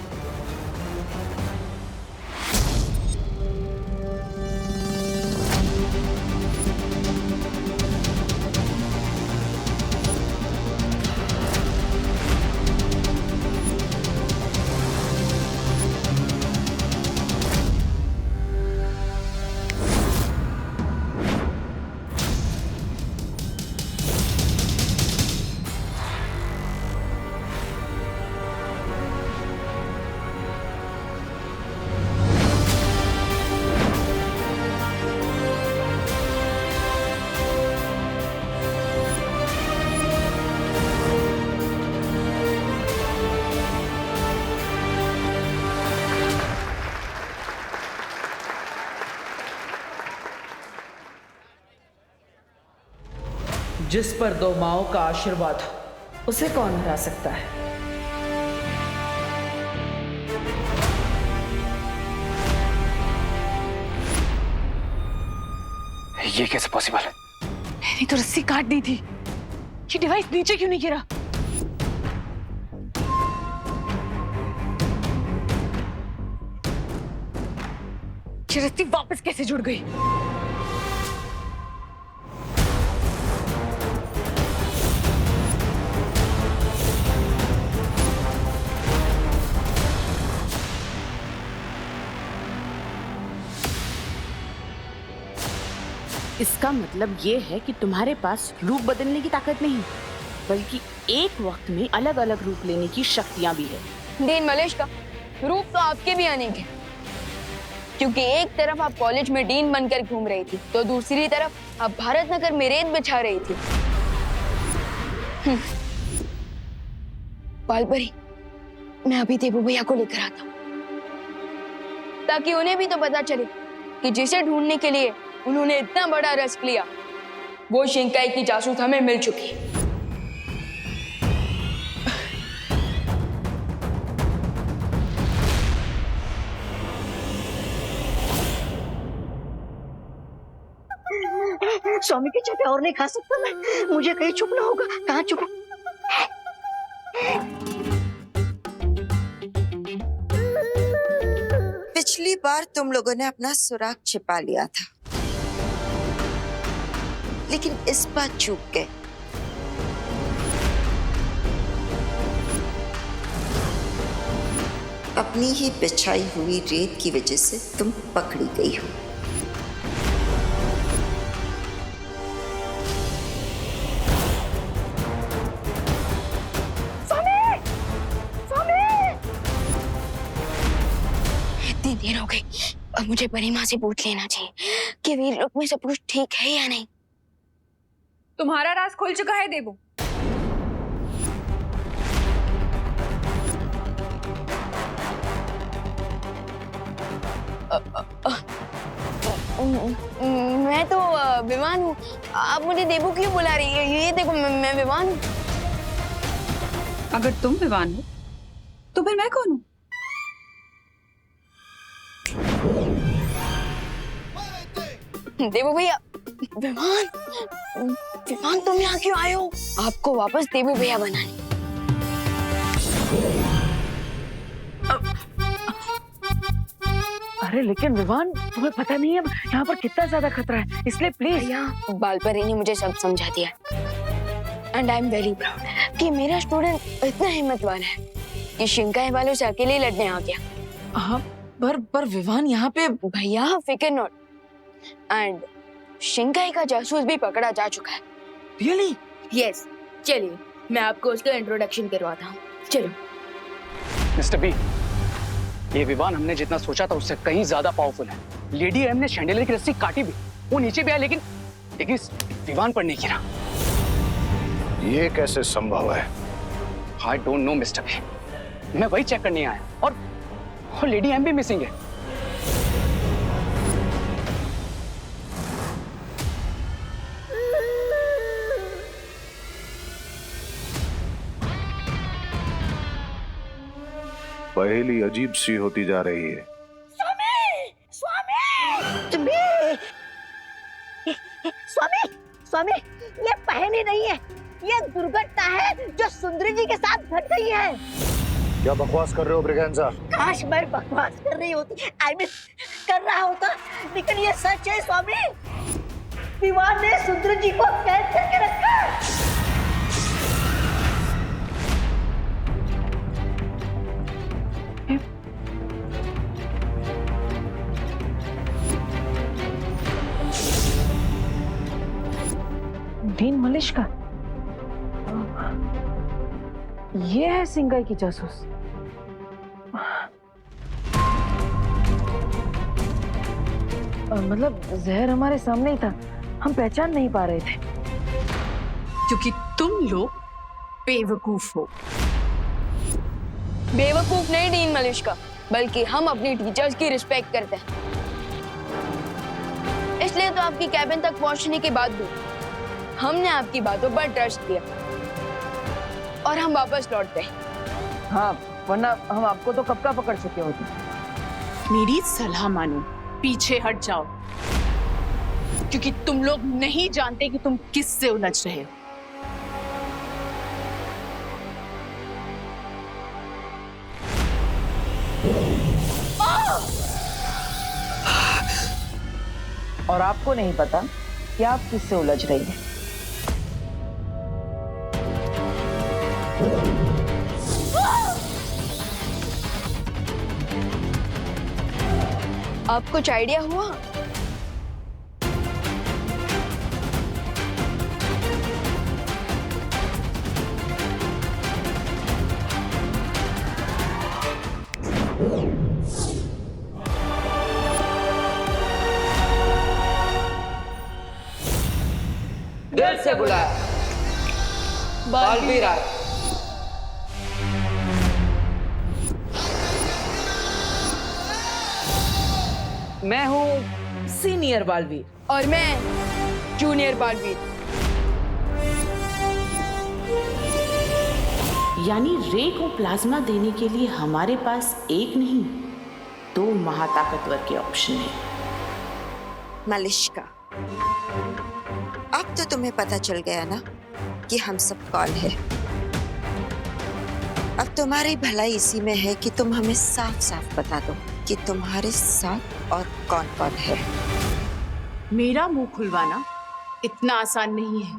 जिस पर दो माओं का आशीर्वाद हो, उसे कौन हरा सकता है? ये कैसे पॉसिबल है? मैंने तो रस्सी काट दी थी। ये डिवाइस नीचे क्यों नहीं गिरा? ये रस्सी वापस कैसे जुड़ गई? इसका मतलब ये है कि तुम्हारे पास रूप बदलने की ताकत नहीं, बल्कि एक वक्त में अलग अलग रूप लेने की शक्तियां भी है। डीन मलेशिका, रूप तो आपके भी आने के, क्योंकि एक तरफ आप कॉलेज में डीन बनकर घूम रही थी तो दूसरी तरफ आप भारत नगर में रेत बिछा रही थी। बालपरी, मैं अभी देवू भैया को लेकर आता हूँ ताकि उन्हें भी तो पता चले कि जिसे ढूंढने के लिए उन्होंने इतना बड़ा रिस्क लिया वो शिंकाई की जासूस हमें मिल चुकी है। स्वामी के चटे और नहीं खा सकता मैं। मुझे कहीं छुपना होगा। कहाँ छुपूं? पिछली बार तुम लोगों ने अपना सुराग छिपा लिया था, लेकिन इस बार चूक गए। अपनी ही बिछाई हुई रेत की वजह से तुम पकड़ी गई हो। इतनी देर हो गई, अब मुझे परी माँ से पूछ लेना चाहिए कि वीर लोक में सब कुछ ठीक है या नहीं। तुम्हारा राज खुल चुका है देवू। मैं तो विमान हूँ, आप मुझे देवू क्यों बुला रही है? ये देखो मैं विमान हूँ। अगर तुम विमान हो तो फिर मैं कौन हूँ? देवू भैया, विमान विमान तुम यहाँ क्यों आए हो? आपको वापस देवू भैया बनाने। अरे लेकिन विवान, तुम्हें पता नहीं है यहाँ पर कितना ज्यादा खतरा है, इसलिए प्लीज। बालपरी ने मुझे सब समझा दिया। And I am very proud कि मेरा स्टूडेंट इतना हिम्मतवान है कि शिंकाई वालों से अकेले लड़ने आ गया। हाँ, पर विवान यहाँ पे। भैया फिकर नॉट, एंड शिंकाई का जासूस भी पकड़ा जा चुका है। रियली? यस, चलिए मैं आपको उसका इंट्रोडक्शन करवाता हूँ, चलो। मिस्टर बी, ये विवान हमने जितना सोचा था उससे कहीं ज्यादा पावरफुल है। लेडी एम ने शैंडेलियर की रस्सी काटी भी, वो नीचे भी आया, लेकिन इस विवान पर नहीं गिरा। ये कैसे संभव है? I don't know mister B, मैं वही चेक करने आया, और लेडी एम भी मिसिंग है। पहेली अजीब सी होती जा रही है। स्वामी, स्वामी, स्वामी, ये पहेली नहीं है, ये दुर्घटना है जो सुंदरी जी के साथ घट गई है। क्या बकवास कर रहे हो ब्रिगेंजा? काश मैं बकवास कर रही होती, आई मीन कर रहा होता, लेकिन ये सच है स्वामी। विवान ने सुंदरी जी को कैद करके रखा है। डीन मलिश का? ये है सिंगाई की जासूस। मतलब जहर हमारे सामने ही था, हम पहचान नहीं पा रहे थे। क्योंकि तुम लोग बेवकूफ हो। बेवकूफ नहीं डीन मलिश का, बल्कि हम अपनी टीचर्स की रिस्पेक्ट करते हैं। इसलिए तो आपकी कैबिन तक पहुंचने के बाद भी हमने आपकी बातों पर ट्रस्ट किया और हम वापस लौटते हैं। हाँ, वरना हम आपको तो कब का पकड़ चुके होते। मेरी सलाह मानो, पीछे हट जाओ, क्योंकि तुम लोग नहीं जानते कि तुम किससे उलझ रहे हो। और आपको नहीं पता कि आप किससे उलझ रही हैं। आपको कुछ आइडिया हुआ? दिल से बुलाया बालवीर आए। मैं हूँ सीनियर बालवीर और मैं जूनियर बालवीर। यानी रे को प्लाज्मा देने के लिए हमारे पास एक नहीं, 2 महाताकतवर के ऑप्शन है। मलिश्का, अब तो तुम्हें पता चल गया ना कि हम सब कौन है। अब तुम्हारी भलाई इसी में है कि तुम हमें साफ साफ बता दो कि तुम्हारे साथ और कौन कौन है। मेरा मुंह खुलवाना इतना आसान नहीं है।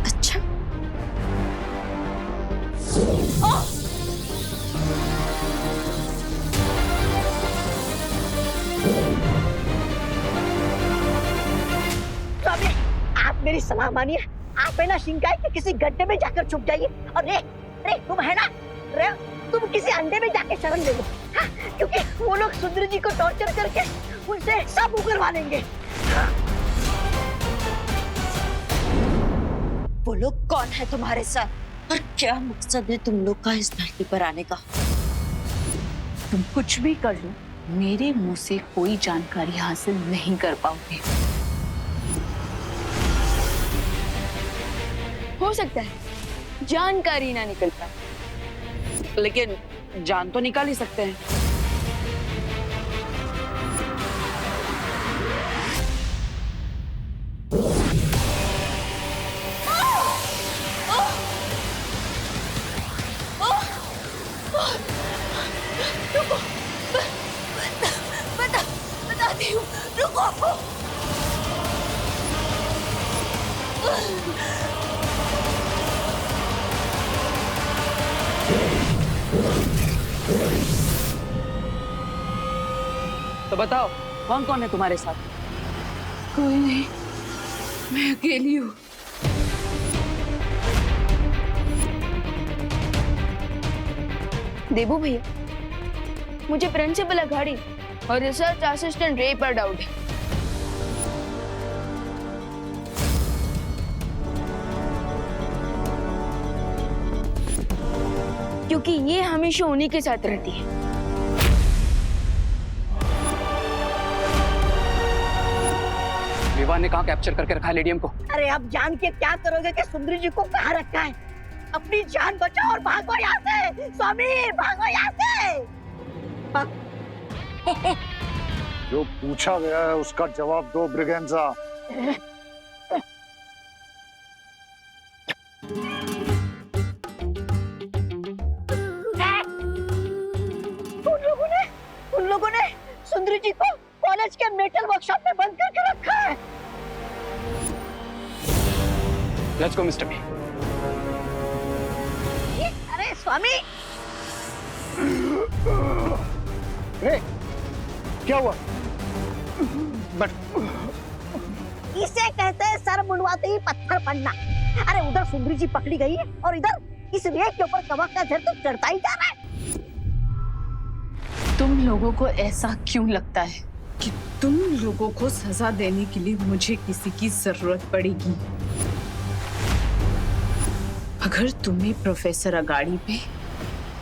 अच्छा, स्वामी, आप मेरी सलाह मानिए, आप है ना शिंकाई के किसी गड्ढे में जाकर छुप जाइए, और रे तुम है ना, रे तुम किसी अंडे में जाके शरण ले लो, हाँ? क्योंकि वो लोग सुंदरी जी को टॉर्चर करके उनसे सब उगलवा लेंगे। हाँ? वो लोग कौन है तुम्हारे साथ और क्या मकसद है तुम लोग का इस धरती पर आने का? तुम कुछ भी कर लो, मेरे मुंह से कोई जानकारी हासिल नहीं कर पाओगे। हो सकता है जानकारी ना निकल पाए, लेकिन जान तो निकाल ही सकते हैं। बताती हूँ, रुको। तो बताओ कौन कौन है तुम्हारे साथ? कोई नहीं, मैं अकेली हूँ। देबू भैया, मुझे प्रिंसिपल अघाड़ी और रिसर्च असिस्टेंट रे पर डाउट है। क्योंकि ये हमेशा उन्हीं के साथ रहती है। विवान ने कहाँ कैप्चर करके रखा है लेडियम को? अरे अब जान के क्या करोगे कि सुंदरी जी को कहाँ रखा है? अपनी जान बचाओ और भागो यहाँ से। स्वामी भागो यहाँ से। जो पूछा गया है उसका जवाब दो ब्रिगेंजा। उन लोगों ने सुंदरी जी को कॉलेज के मेटल वर्कशॉप में बंद करके रखा है। Let's go mister B. अरे स्वामी, रे, क्या हुआ? बट इसे कहते हैं सर मुंडवाते ही पत्थर पड़ना। अरे उधर सुंदरी जी पकड़ी गई है और इधर इस रेत के ऊपर कवक का झर तो चढ़ता ही जा रहा है। तुम लोगों को ऐसा क्यों लगता है कि तुम लोगों को सजा देने के लिए मुझे किसी की जरूरत पड़ेगी? अगर तुम्हें प्रोफेसर अगाड़ी पे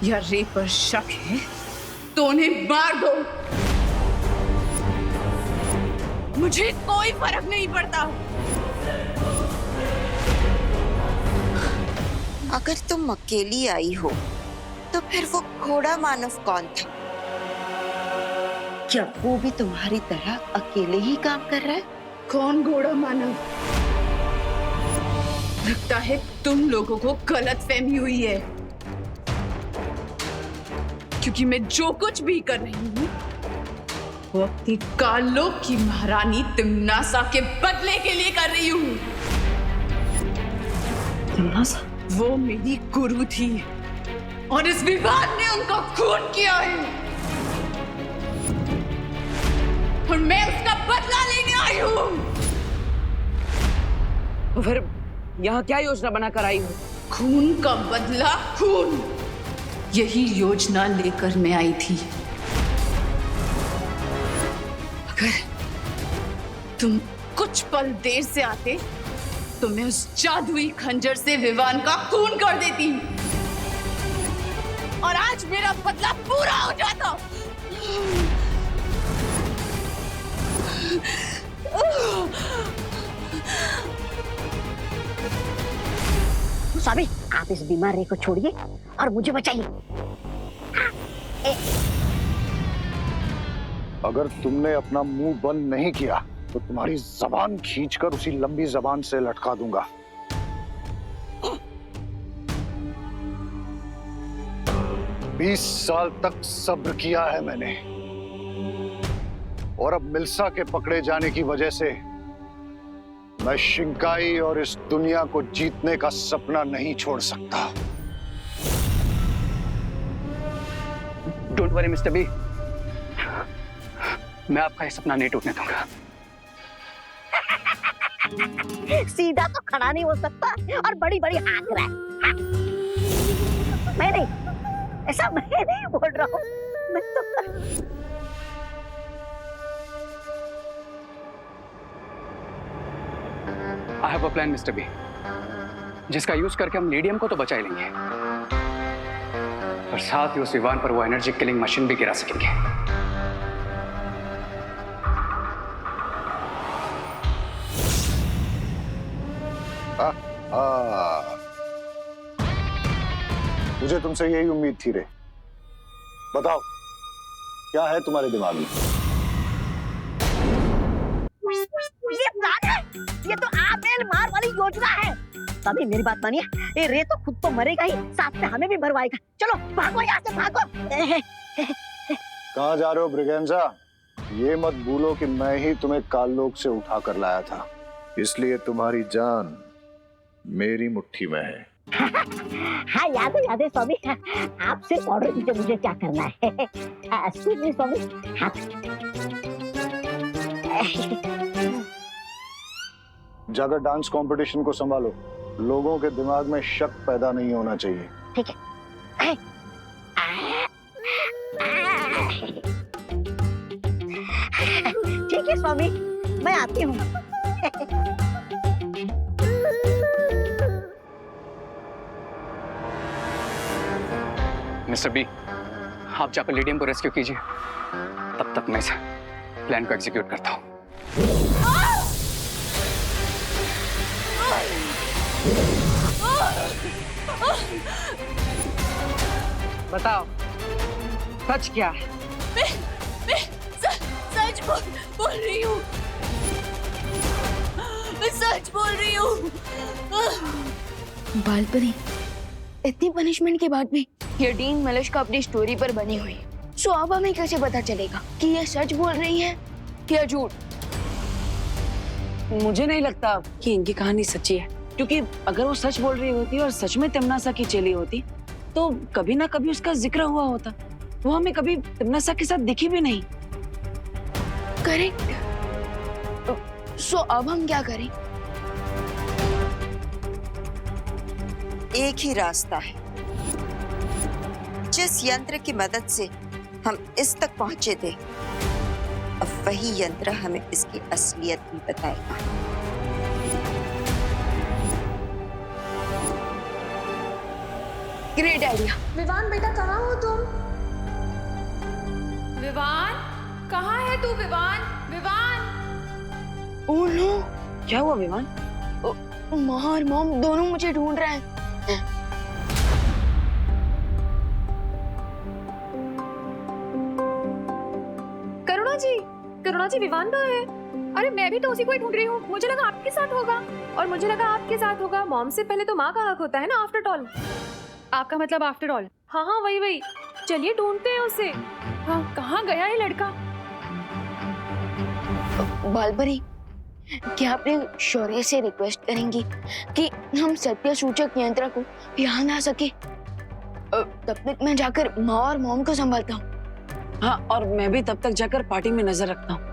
या रे पर शक है तो उन्हें मार दो, मुझे कोई फर्क नहीं पड़ता। अगर तुम अकेली आई हो तो फिर वो घोड़ा मानव कौन था? क्या वो भी तुम्हारी तरह अकेले ही काम कर रहा है? कौन घोड़ा मानव? लगता है तुम लोगों को गलतफहमी हुई है, क्योंकि मैं जो कुछ भी कर रही हूँ वो अपनी कालों की महारानी तिम्नासा के बदले के लिए कर रही हूँ। तिम्नासा वो मेरी गुरु थी और इस विवाद ने उनका खून किया है और मैं उसका बदला लेने आई हूँ। फिर यहाँ क्या योजना बनाकर आई हो? खून का बदला खून, यही योजना लेकर मैं आई थी। अगर तुम कुछ पल देर से आते तो मैं उस जादुई खंजर से विवान का खून कर देती और आज मेरा बदला पूरा हो जाता। स्वामी, आप इस बीमार रे को छोड़िए और मुझे बचाइए। अगर तुमने अपना मुंह बंद नहीं किया तो तुम्हारी जबान खींचकर उसी लंबी जबान से लटका दूंगा। बीस साल तक सब्र किया है मैंने और अब मिल्सा के पकड़े जाने की वजह से मैं शिंकाई और इस दुनिया को जीतने का सपना नहीं छोड़ सकता। डोंट वरी मिस्टर बी, मैं आपका ये सपना नहीं टूटने दूंगा। सीधा तो खड़ा नहीं हो सकता और बड़ी बड़ी हाँक रहा है। मैं नहीं, ऐसा मैं नहीं बोल रहा हूँ। मैं तो I have a plan, mister B, जिसका यूज करके हम लीडियम को तो बचा ही लेंगे और साथ ही उस विवान पर वो एनर्जी किलिंग मशीन भी गिरा सकेंगे। मुझे तुमसे यही उम्मीद थी रे। बताओ क्या है तुम्हारे दिमाग में? ये प्लान है, ये तो आपेल मार वाली योजना है। तभी मेरी बात मानिए, ये रे तो खुद तो मरेगा ही, साथ में हमें भी मरवाएगा। चलो भागो यहाँ से, भागो। कहाँ जा रहे हो ब्रिगेंजा? ये मत भूलो कि मैं ही तुम्हें काललोक से उठा कर लाया था, इसलिए तुम्हारी जान मेरी मुट्ठी में है। हाँ याद है स्वामी, आप सिर्फ ऑर्डर दीजिए मुझे क्या करना है। एक्सक्यूज मी स्वामी। हाँ। जाकर डांस कंपटीशन को संभालो, लोगों के दिमाग में शक पैदा नहीं होना चाहिए। ठीक है। ठीक है स्वामी, मैं आती हूँ। मिस्टर बी, आप जाकर लेडियम को रेस्क्यू कीजिए, तब तक मैं इस प्लान को एग्जीक्यूट करता हूँ। बताओ सच क्या है? मैं सच बोल रही हूँ। मैं सच बोल रही हूँ। बालपरी, इतनी पनिशमेंट के बाद भी ये डीन मलिश्का अपनी स्टोरी पर बनी हुई है। सो अब हमें कैसे पता चलेगा कि ये सच बोल रही है या झूठ? मुझे नहीं लगता कि इनकी कहानी सच्ची है, क्योंकि अगर वो सच बोल रही होती और सच में तिमनासा की चेली होती तो कभी ना कभी उसका जिक्र हुआ होता। वो हमें कभी तिमनासा के साथ दिखी भी नहीं। करेक्ट। सो अब हम क्या करें? एक ही रास्ता है। जिस यंत्र की मदद से हम इस तक पहुंचे थे, अब वही यंत्र हमें इसकी असलियत भी बताएगा। Great idea. विवान बेटा कहाँ हो तुम? विवान कहाँ है तू? विवान ओह नो, क्या हुआ विवान? माँ और मॉम दोनों मुझे ढूंढ रहे हैं। करुणा जी विवान कहाँ है? अरे मैं भी तो उसी को ही ढूंढ रही हूँ। मुझे लगा आपके साथ होगा और मुझे लगा आपके साथ होगा। मॉम से पहले तो माँ का हक होता है ना, आफ्टर ऑल। आपका मतलब आफ्टर ऑल? हाँ हाँ वही। चलिए ढूंढते हैं उसे। हाँ, कहाँ गया ये लड़का? बालपरी, क्या आप शौर्य से रिक्वेस्ट करेंगी कि हम सत्य सूचक यंत्र को यहाँ ला सके? तब तक मैं जाकर माँ और मॉम को संभालता हूँ। हाँ, और मैं भी तब तक जाकर पार्टी में नजर रखता हूँ।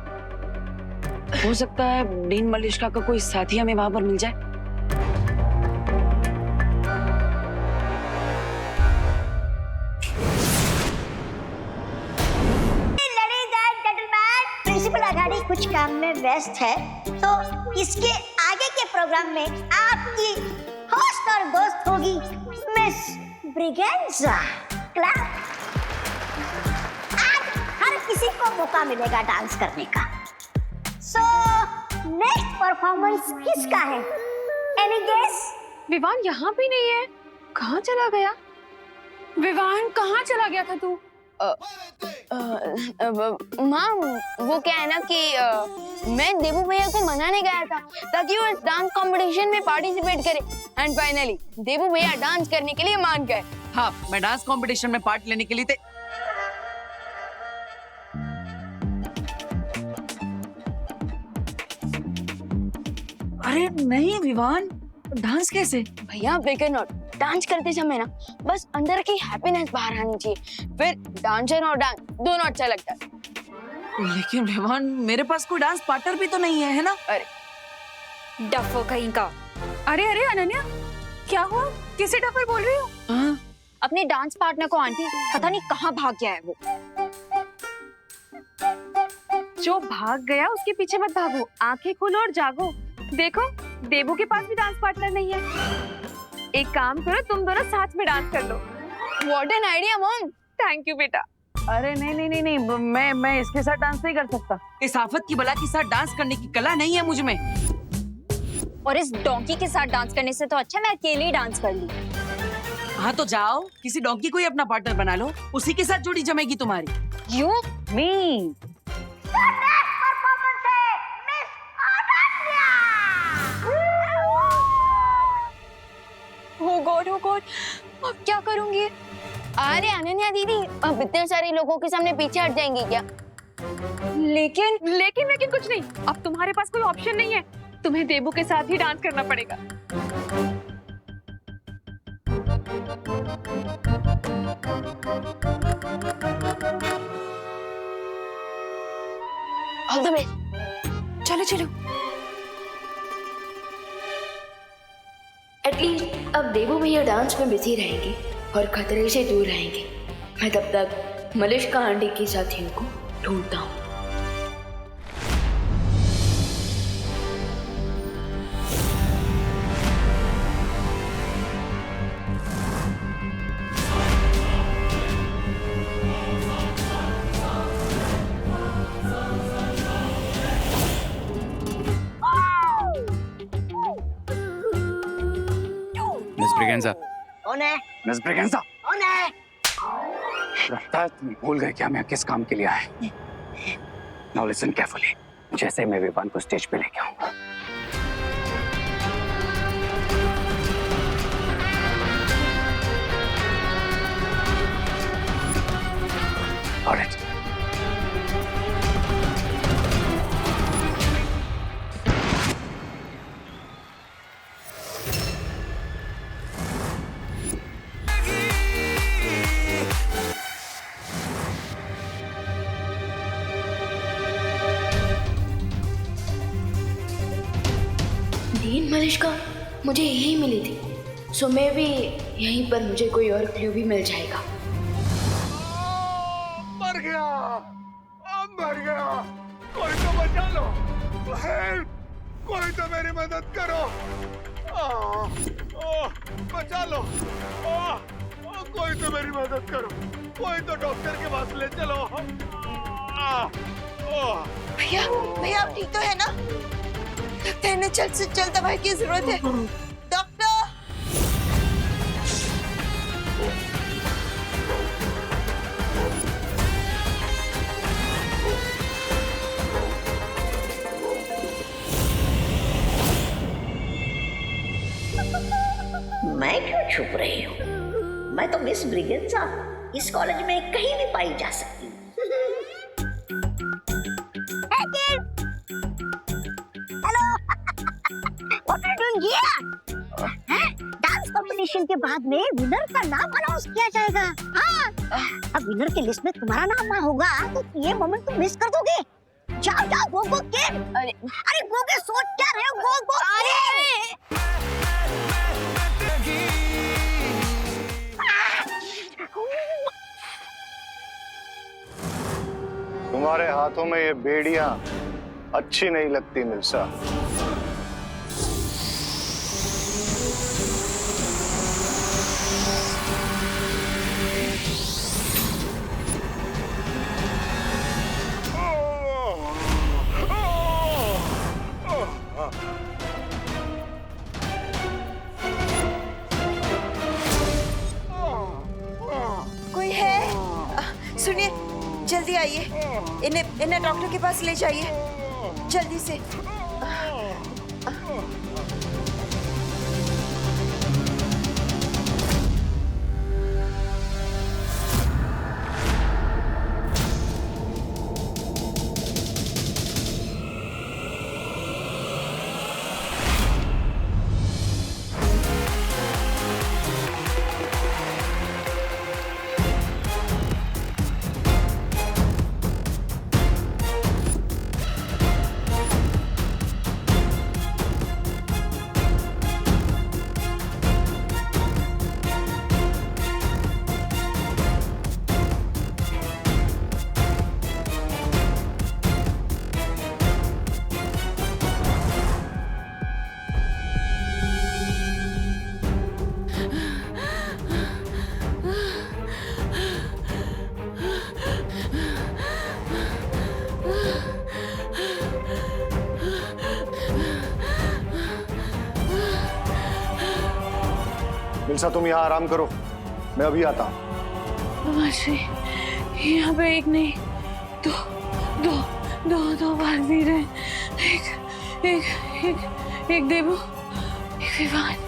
हो सकता है डीन मलिश्का का कोई साथी हमें वहां पर मिल जाए। प्रिंसिपल अघाड़ी कुछ काम में व्यस्त है, तो इसके आगे के प्रोग्राम में आपकी होस्ट और दोस्त होगी मिस ब्रिगेंजा। क्लैप। आज हर किसी को मौका मिलेगा डांस करने का। सो नेक्स्ट परफॉर्मेंस किसका है? Any guess? विवान यहाँ भी नहीं है। कहाँ चला गया? विवान कहाँ चला गया था तू? माँ, वो क्या है ना कि मैं देबू भैया को मनाने गया था ताकि वो इस डांस कंपटीशन में पार्टिसिपेट करे, एंड फाइनली देबू भैया डांस करने के लिए मान गए। हाँ, मैं डांस कंपटीशन में पार्ट लेने के लिए अरे नहीं विवान, डांस कैसे? भैया फिकर नॉट, डांस करते समय ना बस अंदर की हैप्पीनेस बाहर आनी चाहिए, फिर डांसर और डांस दोनों अच्छा लगता है। लेकिन विवान, मेरे पास कोई डांस पार्टनर भी तो नहीं है ना? अरे डफो कहीं का। अरे अनन्या, क्या हुआ? किसे डफर बोल रही हो? हाँ? अपने डांस पार्टनर को आंटी पता नहीं कहाँ भाग गया है वो। जो भाग गया उसके पीछे मत भागो, आंखें खोलो और जागो। देखो, देबू के पास भी डांस पार्टनर नहीं है। एक काम करो, तुम दोनों साथ में डांस कर लो। What an idea mom. Thank you बेटा। अरे नहीं, मैं इसके साथ डांस नहीं कर सकता। इस आफत की बला के साथ डांस करने की कला नहीं है मुझ में। और इस डोंकी के साथ डांस करने से तो अच्छा मैं अकेले ही डांस कर ली। हाँ तो जाओ, किसी डोंकी को ही अपना पार्टनर बना लो, उसी के साथ जोड़ी जमेगी तुम्हारी। You me. Oh God, अब क्या करूंगी? अरे अनन्या दीदी, अब इतने सारे लोगों के सामने पीछे हट जाएंगी क्या? लेकिन कुछ नहीं। अब तुम्हारे पास कोई ऑप्शन नहीं है, तुम्हें देबू के साथ ही डांस करना पड़ेगा। All the way. चलो चलो। एटलीस्ट अब देवू भैया डांस में बिजी रहेंगे और खतरे से दूर रहेंगे। मैं तब तक मलिश्का आंटी के साथियों को ढूंढता हूँ। मिस ब्रिगेंजा, कौन है? मिस ब्रिगेंजा, कौन है? लगता है तुम भूल गए कि हम यहाँ किस काम के लिए आए। Now listen carefully. जैसे मैं विवान को स्टेज पे लेके आऊंगा, ऑलराइट। डीन मलिश्का मुझे यही मिली थी, सो मैं भी यहीं पर मुझे कोई और क्लू भी मिल जाएगा। मर गया, मर गया। कोई तो बचा लो, हेल्प, कोई तो मेरी मदद करो। बचा लो, कोई तो मेरी मदद करो, कोई तो डॉक्टर के पास ले चलो। भैया भैया आप ठीक तो है ना? लगता है इन्हें जल्द से जल्द दवाई की जरूरत है। डॉक्टर, मैं क्यों छुप रही हूँ? मैं तो मिस ब्रिगेंजा इस कॉलेज में कहीं भी पाई जा सकती हूँ। डांस कंपटीशन के बाद में विनर का नाम अनाउंस किया जाएगा। हाँ, अब विनर की लिस्ट में तुम्हारा नाम ना होगा तो ये मोमेंट तुम मिस कर दोगे। जाओ जाओ, गो गो के। अरे गो के, सोच क्या रहे हो? गो गो। तुम्हारे हाथों में ये बेड़ियां अच्छी नहीं लगती मिल्सा। कोई है? सुनिए, जल्दी आइए, इन्हें डॉक्टर के पास ले जाइए जल्दी से। मिल्सा तुम यहाँ आराम करो, मैं अभी आता हूँ। मासी, यहाँ पे एक नहीं दो बार वीर हैं। एक देवू, एक विवान।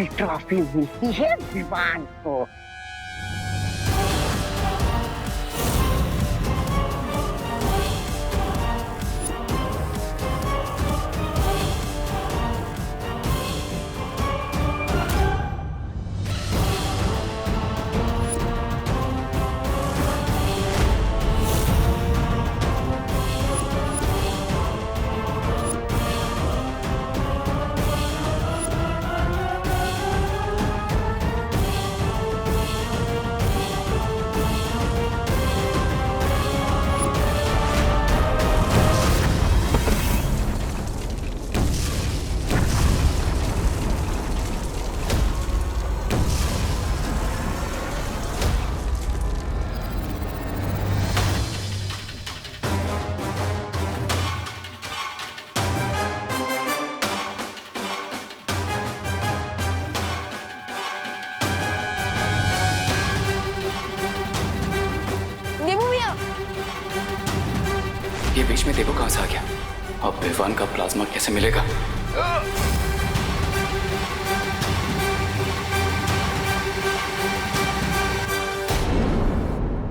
की ट्रॉफी मिलती है विवान को। ये बीच में देवो कहाँ से आ गया? अब विवान का प्लाज्मा कैसे मिलेगा?